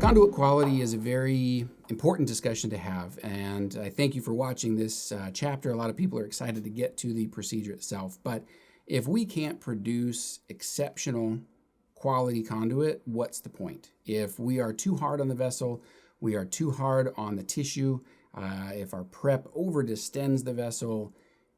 Conduit quality is a very important discussion to have, and I thank you for watching this chapter. A lot of people are excited to get to the procedure itself, but if we can't produce exceptional quality conduit, what's the point? If we are too hard on the vessel, we are too hard on the tissue, if our prep over distends the vessel,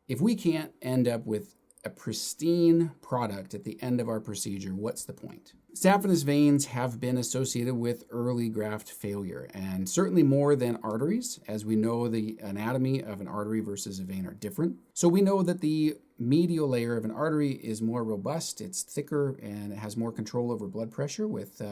if we can't end up with a pristine product at the end of our procedure, what's the point? Saphenous veins have been associated with early graft failure, and certainly more than arteries, as we know the anatomy of an artery versus a vein are different. So we know that the medial layer of an artery is more robust, it's thicker, and it has more control over blood pressure with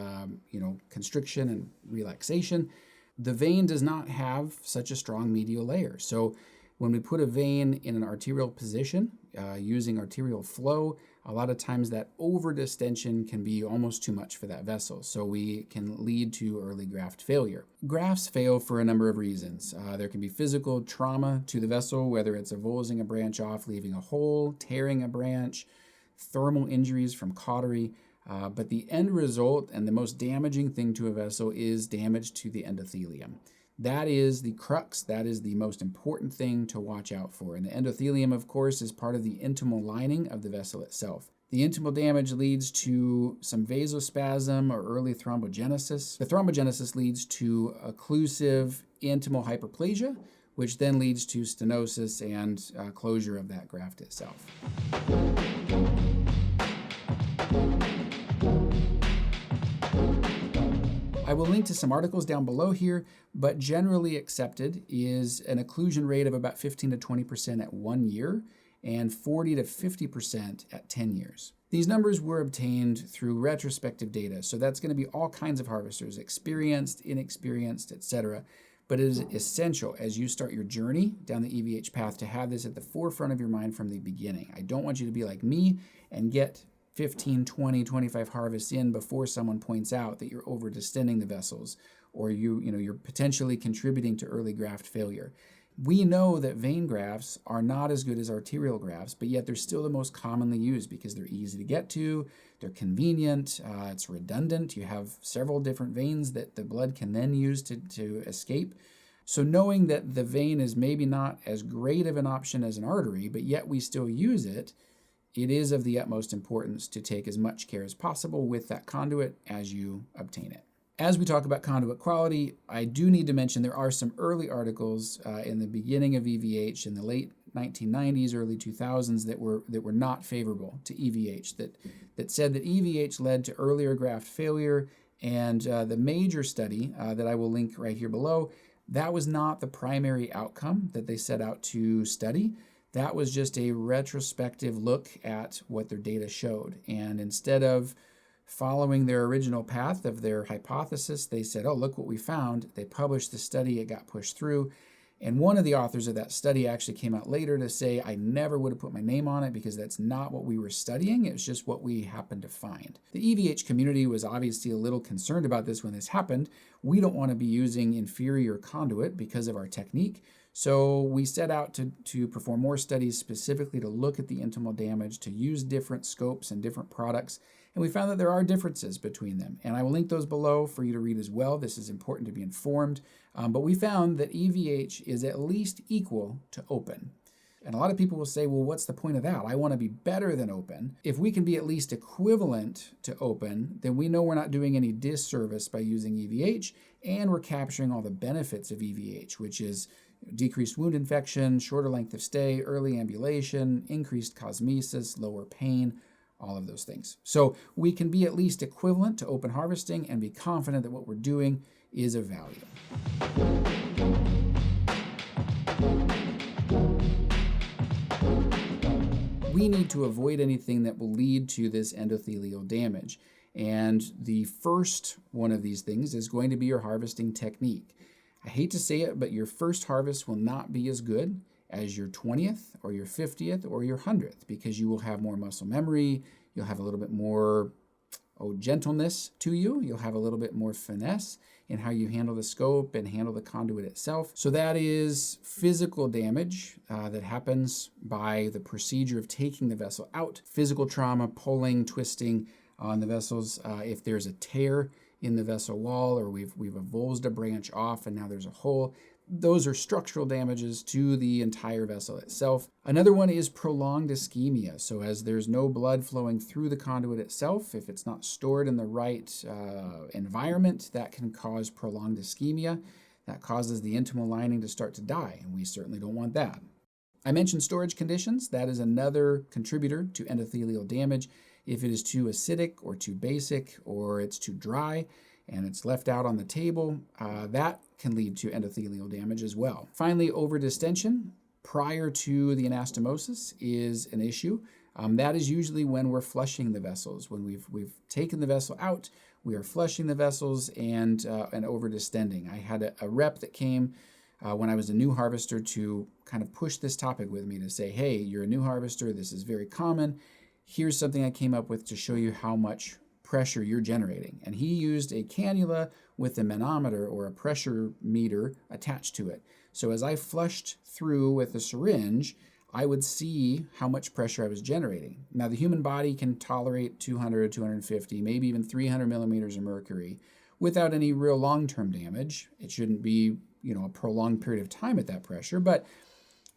constriction and relaxation. The vein does not have such a strong medial layer. So when we put a vein in an arterial position using arterial flow, a lot of times that overdistension can be almost too much for that vessel. So we can lead to early graft failure. Grafts fail for a number of reasons. There can be physical trauma to the vessel, whether it's avulsing a branch off, leaving a hole, tearing a branch, thermal injuries from cautery. But the end result and the most damaging thing to a vessel is damage to the endothelium. That is the crux, that is the most important thing to watch out for. And the endothelium, of course, is part of the intimal lining of the vessel itself. The intimal damage leads to some vasospasm or early thrombogenesis. The thrombogenesis leads to occlusive intimal hyperplasia, which then leads to stenosis and closure of that graft itself. I will link to some articles down below here, but generally accepted is an occlusion rate of about 15 to 20% at 1 year and 40 to 50% at 10 years. These numbers were obtained through retrospective data, so that's going to be all kinds of harvesters, experienced, inexperienced, etc. But it is essential as you start your journey down the EVH path to have this at the forefront of your mind from the beginning. I don't want you to be like me and get 15, 20, 25 harvests in before someone points out that you're over distending the vessels or you're potentially contributing to early graft failure. We know that vein grafts are not as good as arterial grafts, but yet they're still the most commonly used because they're easy to get to, they're convenient, it's redundant. You have several different veins that the blood can then use to escape. So knowing that the vein is maybe not as great of an option as an artery, but yet we still use it, it is of the utmost importance to take as much care as possible with that conduit as you obtain it. As we talk about conduit quality, I do need to mention there are some early articles in the beginning of EVH in the late 1990s, early 2000s that were not favorable to EVH, that said that EVH led to earlier graft failure, and the major study that I will link right here below, that was not the primary outcome that they set out to study. That was just a retrospective look at what their data showed. And instead of following their original path of their hypothesis, they said, oh, look what we found. They published the study, it got pushed through. And one of the authors of that study actually came out later to say, I never would have put my name on it because that's not what we were studying. It was just what we happened to find. The EVH community was obviously a little concerned about this when this happened. We don't want to be using inferior conduit because of our technique. So we set out to perform more studies specifically to look at the intimal damage, to use different scopes and different products, and we found that there are differences between them. And I will link those below for you to read as well. This is important to be informed. But we found that EVH is at least equal to open. And a lot of people will say, well, what's the point of that? I want to be better than open. If we can be at least equivalent to open, then we know we're not doing any disservice by using EVH, and we're capturing all the benefits of EVH, which is decreased wound infection, shorter length of stay, early ambulation, increased cosmesis, lower pain, all of those things. So we can be at least equivalent to open harvesting and be confident that what we're doing is of value. We need to avoid anything that will lead to this endothelial damage. And the first one of these things is going to be your harvesting technique. I hate to say it, but your first harvest will not be as good as your 20th or your 50th or your 100th because you will have more muscle memory, you'll have a little bit more gentleness to you, you'll have a little bit more finesse in how you handle the scope and handle the conduit itself. So that is physical damage that happens by the procedure of taking the vessel out, physical trauma, pulling, twisting on the vessels. If there's a tear in the vessel wall, or we've avulsed a branch off and now there's a hole. Those are structural damages to the entire vessel itself. Another one is prolonged ischemia. So as there's no blood flowing through the conduit itself, if it's not stored in the right environment, that can cause prolonged ischemia. That causes the intimal lining to start to die, and we certainly don't want that. I mentioned storage conditions. That is another contributor to endothelial damage. If it is too acidic or too basic, or it's too dry and it's left out on the table, that can lead to endothelial damage as well. Finally, overdistension prior to the anastomosis is an issue. That is usually when we're flushing the vessels. When we've taken the vessel out, we are flushing the vessels and overdistending. I had a rep that came when I was a new harvester to kind of push this topic with me to say, hey, you're a new harvester, this is very common. Here's something I came up with to show you how much pressure you're generating. And he used a cannula with a manometer or a pressure meter attached to it. So as I flushed through with a syringe, I would see how much pressure I was generating. Now, the human body can tolerate 200, 250, maybe even 300 millimeters of mercury without any real long-term damage. It shouldn't be, a prolonged period of time at that pressure, but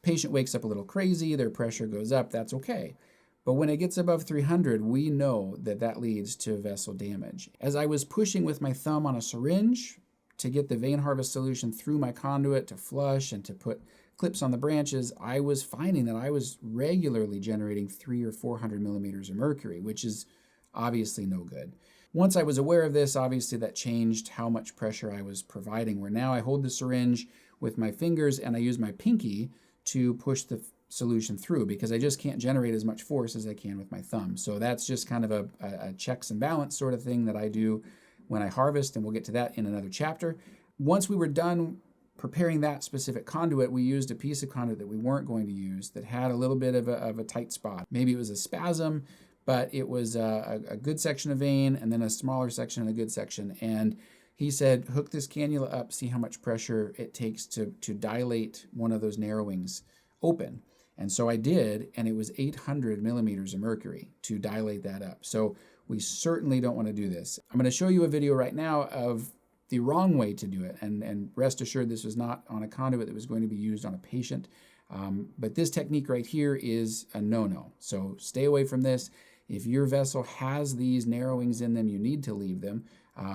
patient wakes up a little crazy, their pressure goes up, that's okay. But when it gets above 300, we know that leads to vessel damage. As I was pushing with my thumb on a syringe to get the vein harvest solution through my conduit to flush and to put clips on the branches, I was finding that I was regularly generating 300 or 400 millimeters of mercury, which is obviously no good. Once I was aware of this, obviously that changed how much pressure I was providing, where now I hold the syringe with my fingers and I use my pinky to push the solution through, because I just can't generate as much force as I can with my thumb. So that's just kind of a checks and balance sort of thing that I do when I harvest, and we'll get to that in another chapter. Once we were done preparing that specific conduit, we used a piece of conduit that we weren't going to use that had a little bit of a tight spot. Maybe it was a spasm, but it was a good section of vein and then a smaller section and a good section. And he said, hook this cannula up, see how much pressure it takes to dilate one of those narrowings open. And so I did, and it was 800 millimeters of mercury to dilate that up. So we certainly don't want to do this. I'm going to show you a video right now of the wrong way to do it. And rest assured, this was not on a conduit that was going to be used on a patient. But this technique right here is a no-no. So stay away from this. If your vessel has these narrowings in them, you need to leave them.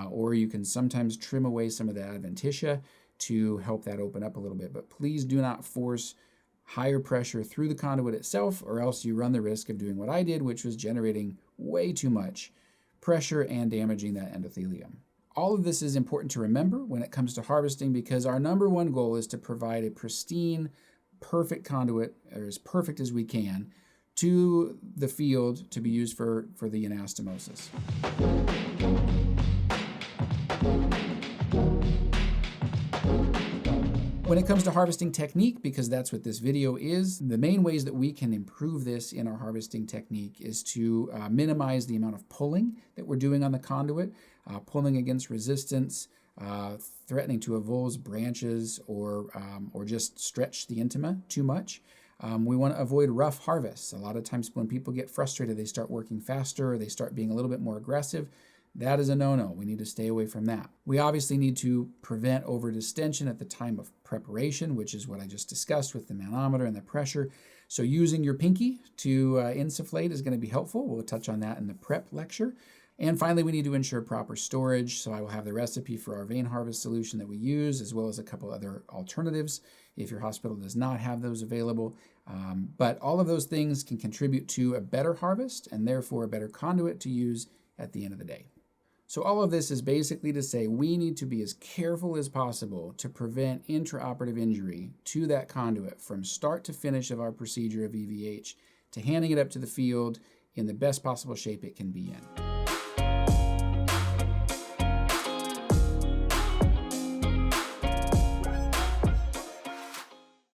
Or you can sometimes trim away some of the adventitia to help that open up a little bit. But please do not force higher pressure through the conduit itself, or else you run the risk of doing what I did, which was generating way too much pressure and damaging that endothelium. All of this is important to remember when it comes to harvesting, because our number one goal is to provide a pristine, perfect conduit, or as perfect as we can, to the field to be used for the anastomosis. When it comes to harvesting technique, because that's what this video is, the main ways that we can improve this in our harvesting technique is to minimize the amount of pulling that we're doing on the conduit, pulling against resistance, threatening to avulse branches, or just stretch the intima too much. We want to avoid rough harvests. A lot of times when people get frustrated, they start working faster, or they start being a little bit more aggressive. That is a no-no. We need to stay away from that. We obviously need to prevent overdistension at the time of preparation, which is what I just discussed with the manometer and the pressure. So using your pinky to insufflate is going to be helpful. We'll touch on that in the prep lecture. And finally, we need to ensure proper storage. So I will have the recipe for our vein harvest solution that we use, as well as a couple other alternatives if your hospital does not have those available. But all of those things can contribute to a better harvest and therefore a better conduit to use at the end of the day. So all of this is basically to say we need to be as careful as possible to prevent intraoperative injury to that conduit from start to finish of our procedure of EVH to handing it up to the field in the best possible shape it can be in.